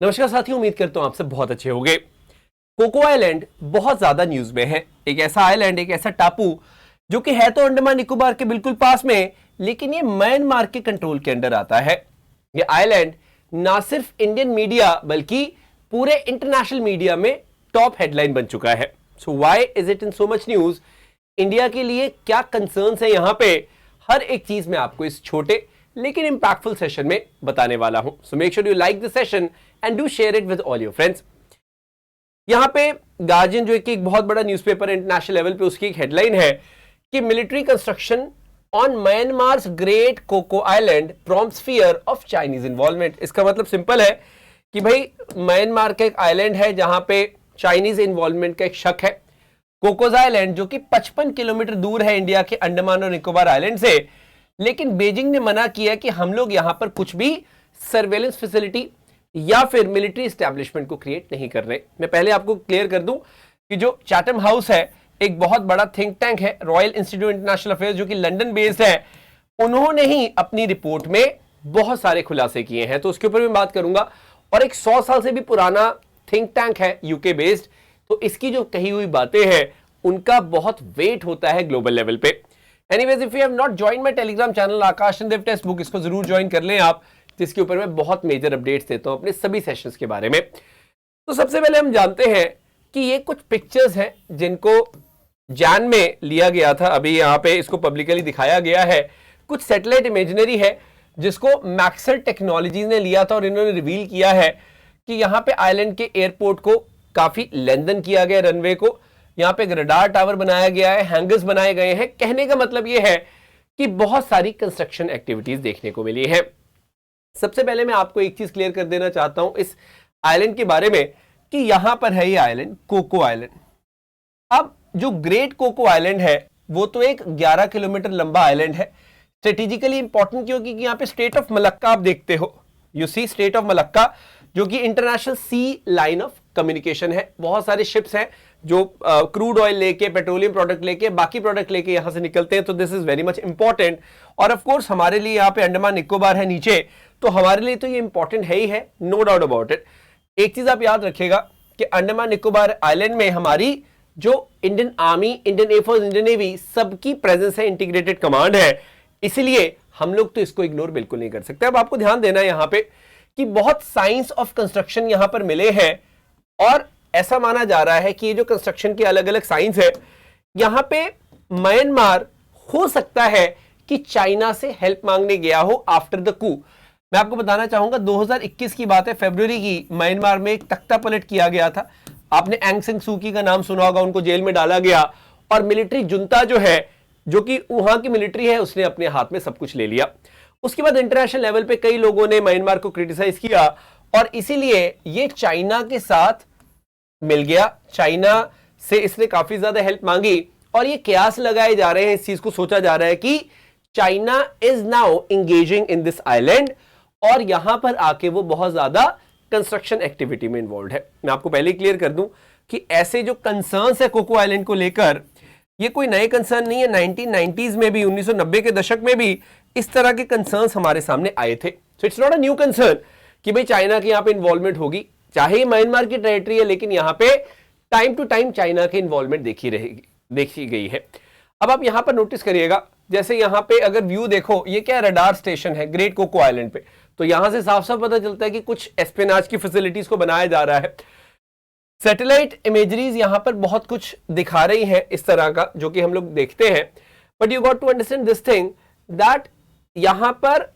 नमस्कार साथियों, उम्मीद करता हूं आप सब बहुत अच्छे होंगे। कोको आइलैंड बहुत ज्यादा न्यूज में है। एक ऐसा आइलैंड, एक ऐसा टापू जो कि है तो अंडमान निकोबार के बिल्कुल पास में, लेकिन ये म्यांमार के कंट्रोल के अंडर आता है। ये आइलैंड ना सिर्फ इंडियन मीडिया बल्कि पूरे इंटरनेशनल मीडिया में टॉप हेडलाइन बन चुका है। So why is it in so much news? India के लिए क्या कंसर्न्स है यहां पे, हर एक चीज में आपको इस छोटे लेकिन इंपैक्टफुल सेशन में बताने वाला हूं। So make sure you like the session and do share it with all your friends. यहां पे गार्जियन जो कि एक बहुत बड़ा न्यूज़पेपर है इंटरनेशनल लेवल पे, उसकी एक हेडलाइन है कि military construction on Myanmar's great Coco island prompts fear of Chinese involvement. इसका मतलब सिंपल है कि भाई म्यांमार का एक आइलैंड है जहां पे चाइनीज इन्वॉल्वमेंट का एक शक है। कोकोज आइलैंड जो कि 55 किलोमीटर दूर है इंडिया के अंडमान और निकोबार आइलैंड से, लेकिन बीजिंग ने मना किया कि हम लोग यहां पर कुछ भी सर्वेलेंस फैसिलिटी या फिर मिलिट्री एस्टैब्लिशमेंट को क्रिएट नहीं कर रहे। मैं पहले आपको क्लियर कर दूं कि जो चैटम हाउस है एक बहुत बड़ा थिंक टैंक है, रॉयल इंस्टीट्यूट इंटरनेशनल अफेयर्स जो कि लंदन बेस्ड है, उन्होंने ही अपनी रिपोर्ट में बहुत सारे खुलासे किए हैं, तो उसके ऊपर मैं बात करूंगा। और एक 100 साल से भी पुराना थिंक टैंक है यूके बेस्ड, तो इसकी जो कही हुई बातें हैं उनका बहुत वेट होता है ग्लोबल लेवल पे। Anyways, if you have not join my Telegram channel Akash Chandev textbook, इसको जरूर ज्वाइन कर लें आप, जिसके ऊपर मैं बहुत मेजर अपडेट्स देता हूं अपने सभी सेशंस के बारे में। तो सबसे पहले हम जानते हैं कि ये कुछ पिक्चर्स हैं जिनको जैन में लिया गया था, अभी यहाँ पे इसको पब्लिकली दिखाया गया है। कुछ सैटेलाइट इमेजनरी है जिसको मैक्सर टेक्नोलॉजीज ने लिया था और इन्होंने रिवील किया है कि यहाँ पे आइलैंड के एयरपोर्ट को काफी लेंथन किया गया, रनवे को यहाँ पे एक रडार टावर बनाया गया है, हैंगर्स बनाए गए हैं। कहने का मतलब ये है कि बहुत सारी कंस्ट्रक्शन एक्टिविटीज देखने को मिली है। सबसे पहले मैं आपको एक चीज क्लियर कर देना चाहता हूं इस आइलैंड के बारे में कि यहां पर है ये आइलैंड कोको आइलैंड। अब जो ग्रेट कोको आइलैंड है वो तो एक 11 किलोमीटर लंबा आइलैंड है। स्ट्रेटेजिकली इंपॉर्टेंट क्योंकि यहाँ पे स्टेट ऑफ मलक्का आप देखते हो, you see strait of Malacca जो कि international sea line of communication है। बहुत सारे शिप्स हैं जो क्रूड ऑयल लेके, पेट्रोलियम प्रोडक्ट लेके, बाकी प्रोडक्ट लेके यहां से निकलते हैं, तो this is very much important. और ऑफ कोर्स हमारे लिए यहाँ पे अंडमान निकोबार है नीचे, तो हमारे लिए तो ये इंपॉर्टेंट है ही है, नो डाउट अबाउट इट। एक चीज आप याद रखिएगा कि अंडमान निकोबार आइलैंड में हमारी जो Indian army, Indian air force, Indian navy सबकी प्रेजेंस है, इंटीग्रेटेड कमांड है, इसलिए हम लोग तो इसको इग्नोर बिल्कुल नहीं कर सकते। अब आपको ध्यान देना है यहाँ पे कि बहुत साइंस ऑफ कंस्ट्रक्शन यहां पर मिले हैं और ऐसा माना जा रहा है कि ये जो कंस्ट्रक्शन के अलग अलग साइंस है, यहां पे म्यांमार हो सकता है कि चाइना से हेल्प मांगने गया हो आफ्टर द कू। मैं आपको बताना चाहूंगा 2021 की बात है, फरवरी की, म्यांमार में एक तख्ता पलट किया गया था। आपने एंग सान सू की का नाम सुना होगा, उनको जेल में डाला गया और मिलिट्री जुंता जो है, जो कि वहां की मिलिट्री है, उसने अपने हाथ में सब कुछ ले लिया। उसके बाद इंटरनेशनल लेवल पे कई लोगों ने म्यांमार को क्रिटिसाइज किया और इसीलिए ये चाइना के साथ मिल गया, चाइना से इसने काफी ज्यादा हेल्प मांगी और ये कयास लगाए जा रहे हैं, इस चीज को सोचा जा रहा है कि China is now engaging in this island और यहां पर आके वो बहुत ज्यादा कंस्ट्रक्शन एक्टिविटी में इन्वॉल्व है। मैं आपको पहले क्लियर कर दूं कि ऐसे जो कंसर्न्स है कोको आइलैंड को लेकर, ये कोई नए कंसर्न नहीं है। 1990s में भी, 1990 के दशक में भी इस तरह के कंसर्न्स हमारे सामने आए थे। So it's not a new concern कि भाई चाइना की यहां पे इन्वॉल्वमेंट होगी, चाहे म्यांमार की टेरिटरी है, लेकिन यहां पे टाइम टू टाइम चाइना की इन्वॉल्वमेंट देखी गई है। अब आप यहां पर नोटिस करिएगा, जैसे यहां पे अगर व्यू देखो, ये क्या रडार स्टेशन है ग्रेट कोको आइलैंड पे, तो यहां से साफ साफ पता चलता है कि कुछ एस्पेनाज की फैसिलिटीज को बनाया जा रहा है। सैटेलाइट इमेजरीज यहां पर बहुत कुछ दिखा रही है इस तरह का, जो कि हम लोग देखते हैं। But you got to understand this thing that यहां पर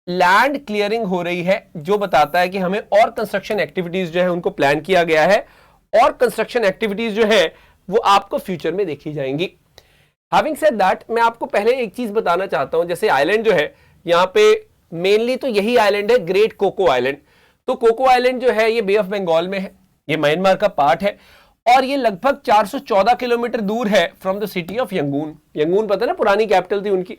लैंड क्लियरिंग हो रही है, जो बताता है कि हमें और कंस्ट्रक्शन एक्टिविटीज जो है उनको प्लान किया गया है और कंस्ट्रक्शन एक्टिविटीज जो है वो आपको फ्यूचर में देखी जाएंगी। हैविंग सेड दैट, मैं आपको पहले एक चीज बताना चाहता हूं। जैसे आइलैंड जो है यहाँ पे मेनली तो यही आइलैंड है, ग्रेट कोको आइलैंड। तो कोको आइलैंड जो है ये बे ऑफ बंगाल में है, ये म्यांमार का पार्ट है और ये लगभग 414 किलोमीटर दूर है from the city of Yangon. Yangon पता है ना, पुरानी कैपिटल थी उनकी।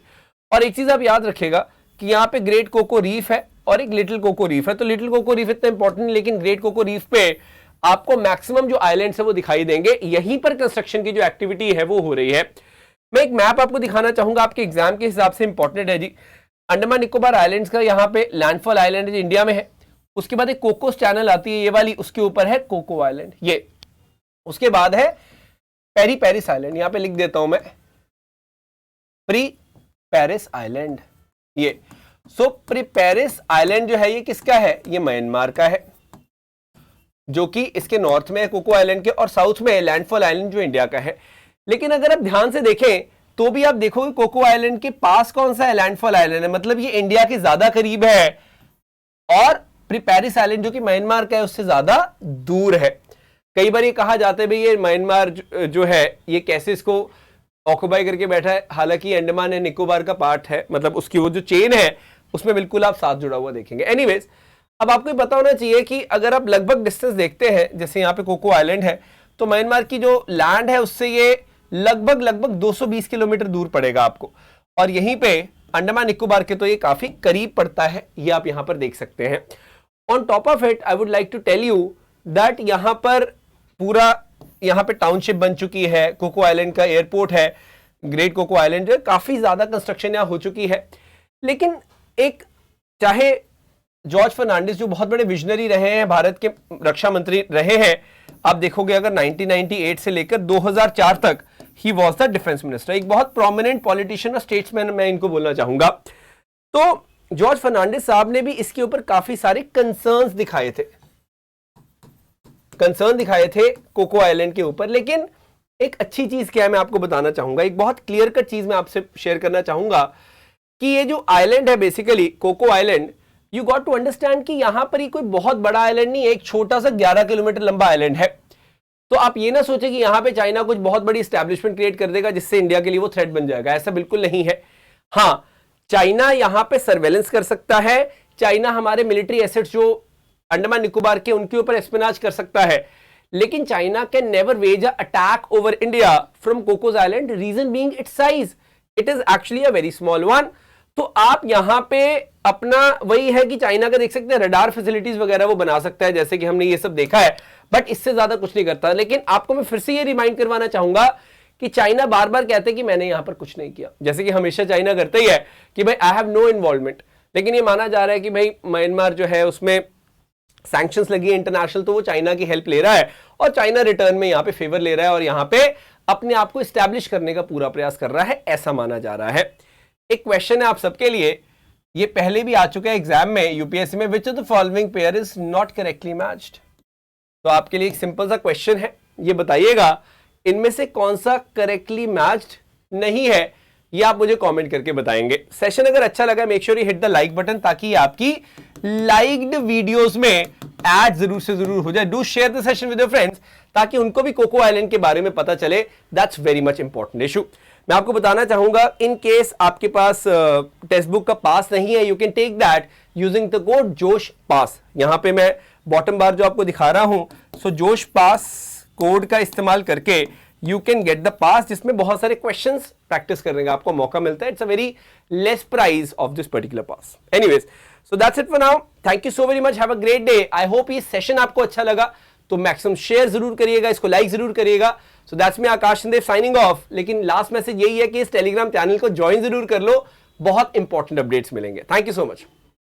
और एक चीज आप याद रखिएगा कि यहाँ पे ग्रेट कोको रीफ है और एक लिटिल कोको रीफ है। तो लिटिल कोको रीफ इतना इंपॉर्टेंट नहीं, लेकिन ग्रेट कोको रीफ पे आपको मैक्सिमम जो आइलैंड्स है वो दिखाई देंगे। यहीं पर कंस्ट्रक्शन की जो एक्टिविटी है वो हो रही है। मैं एक मैप आपको दिखाना चाहूंगा, आपके एग्जाम के हिसाब से इंपॉर्टेंट है जी। अंडमान निकोबार आइलैंड्स का यहाँ पे लैंडफॉल आइलैंड इंडिया में है, उसके बाद एक कोकोस चैनल आती है ये वाली, उसके ऊपर है कोको आइलैंड ये। उसके बाद है पेरी पेरिस आइलैंड, यहां पे लिख देता हूं मैं प्री पेरिस आइलैंड ये। सो प्री पेरिस आइलैंड जो है ये किसका है, ये म्यांमार का है, जो कि इसके नॉर्थ में है कोको आइलैंड के, और साउथ में है लैंडफॉल आइलैंड जो इंडिया का है। लेकिन अगर आप ध्यान से देखें तो भी आप देखोगे कोको आइलैंड के पास कौन सा है, लैंडफॉल आइलैंड है, मतलब ये इंडिया के ज्यादा करीब है, और प्री पेरिस आइलैंड जो कि म्यांमार का है उससे ज्यादा दूर है। कई बार ये कहा जाता है भाई ये म्यांमार जो है ये कैसे इसको ऑक्युपाई करके बैठा है, हालांकि अंडमान एंड निकोबार का पार्ट है, मतलब उसकी वो जो चेन है उसमें बिल्कुल आप साथ जुड़ा हुआ देखेंगे। एनीवेज, अब आपको पता होना चाहिए कि अगर आप लगभग डिस्टेंस देखते हैं, जैसे यहाँ पे कोको आइलैंड है, तो म्यांमार की जो लैंड है उससे ये लगभग 220 किलोमीटर दूर पड़ेगा आपको, और यहीं पे अंडमान निकोबार के तो ये काफी करीब पड़ता है, ये आप यहां पर देख सकते हैं। On top of it I would like to tell you that यहां पर पूरा यहां पे टाउनशिप बन चुकी है, कोको आइलैंड का एयरपोर्ट है, ग्रेट कोको आइलैंड जो है, काफी ज्यादा कंस्ट्रक्शन यहां हो चुकी है। लेकिन एक चाहे जॉर्ज फर्नांडिस जो बहुत बड़े विजनरी रहे हैं, भारत के रक्षा मंत्री रहे हैं, आप देखोगे अगर 1998 से लेकर 2004 तक he was the defence minister, एक बहुत प्रोमिनेंट पॉलिटिशियन और स्टेट्समैन मैं इनको बोलना चाहूंगा। तो जॉर्ज फर्नांडिस साहब ने भी इसके ऊपर काफी सारे कंसर्न्स दिखाए थे कोको आइलैंड के ऊपर। लेकिन एक अच्छी चीज क्या है मैं आपको बताना चाहूंगा, एक बहुत क्लियर कट चीज मैं आपसे शेयर करना चाहूंगा कि ये जो आइलैंड है basically Coco Island, you got to understand कि यहां पर ही कोई बहुत बड़ा आइलैंड नहीं है, एक छोटा सा 11 किलोमीटर लंबा आइलैंड है। तो आप ये ना सोचे कि यहां पे चाइना कुछ बहुत बड़ी एस्टैब्लिशमेंट क्रिएट कर देगा जिससे इंडिया के लिए वो थ्रेट बन जाएगा, ऐसा बिल्कुल नहीं है। हाँ, चाइना यहां पे सर्वेलेंस कर सकता है, चाइना हमारे मिलिट्री एसेट्स जो अंडमान निकोबार के उनके ऊपर एस्पिनाज कर सकता है, लेकिन China can never wage a attack over India from Cocos Island, reason being its size, it is actually a very small one. तो आप यहां पे अपना वही है कि चाइना का देख सकते हैं रडार फैसिलिटीज वगैरह वो बना सकता है, जैसे कि हमने ये सब देखा है, बट इससे ज्यादा कुछ नहीं करता। लेकिन आपको मैं फिर से ये रिमाइंड करवाना चाहूंगा कि चाइना बार बार कहते हैं कि मैंने यहां पर कुछ नहीं किया, जैसे कि हमेशा चाइना करता ही है कि भाई आई हैव नो इन्वॉल्वमेंट, लेकिन ये माना जा रहा है कि भाई म्यांमार जो है उसमें सैंक्शंस लगी है इंटरनेशनल, तो वो चाइना की हेल्प ले रहा है और चाइना रिटर्न में यहां पे फेवर ले रहा है और यहां पे अपने आप को एस्टैब्लिश करने का पूरा प्रयास कर रहा है, ऐसा माना जा रहा है। एक क्वेश्चन है आप सबके लिए, ये पहले भी आ चुका है एग्जाम में यूपीएससी में, which of the following pair is not correctly matched. तो आपके लिए एक सिंपल सा क्वेश्चन है, ये बताइएगा इनमें से कौन सा करेक्टली मैच्ड नहीं है, ये आप मुझे कमेंट करके बताएंगे। सेशन अगर अच्छा लगा make sure you hit the like button, ताकि आपकी लाइक्ड वीडियोस में ऐड जरूर से जरूर हो जाए। Do share the session with your friends, ताकि उनको भी कोको आइलैंड के बारे में पता चले, that's very much important issue. मैं आपको बताना चाहूंगा, इन केस आपके पास टेक्स्ट बुक का पास नहीं है, you can take that using the code जोश पास। यहां पे मैं बॉटम बार जो आपको दिखा रहा हूं, सो जोश पास कोड का इस्तेमाल करके यू कैन गेट द पास, जिसमें बहुत सारे क्वेश्चंस प्रैक्टिस करने का आपको मौका मिलता है। It's a very less price of this particular pass. Anyways, so that's it for now, thank you so very much, have a great day. I hope ये सेशन आपको अच्छा लगा, तो मैक्सिमम शेयर जरूर करिएगा, इसको लाइक जरूर करिएगा। So that's me Akash Chandev signing off. लेकिन लास्ट मैसेज यही है कि इस टेलीग्राम चैनल को ज्वाइन जरूर कर लो, बहुत इंपॉर्टेंट अपडेट्स मिलेंगे। Thank you so much.